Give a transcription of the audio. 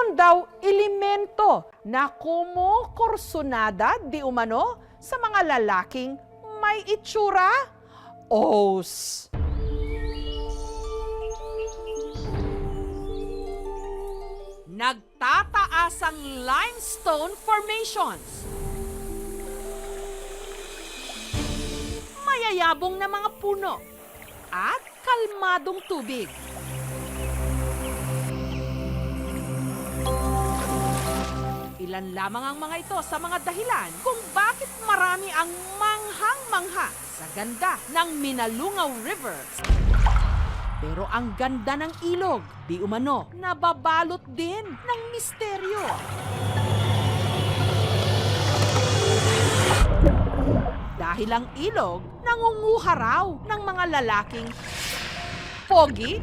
Mayroon daw elemento na kumukursunada di umano sa mga lalaking may itsura. Os! Nagtataas ang limestone formations. Mayayabong na mga puno at kalmadong tubig. Ilan lamang ang mga ito sa mga dahilan kung bakit marami ang manghang-mangha sa ganda ng Minalungaw River. Pero ang ganda ng ilog, di umano, nababalot din ng misteryo. Dahil ang ilog nangunguha raw ng mga lalaking pogi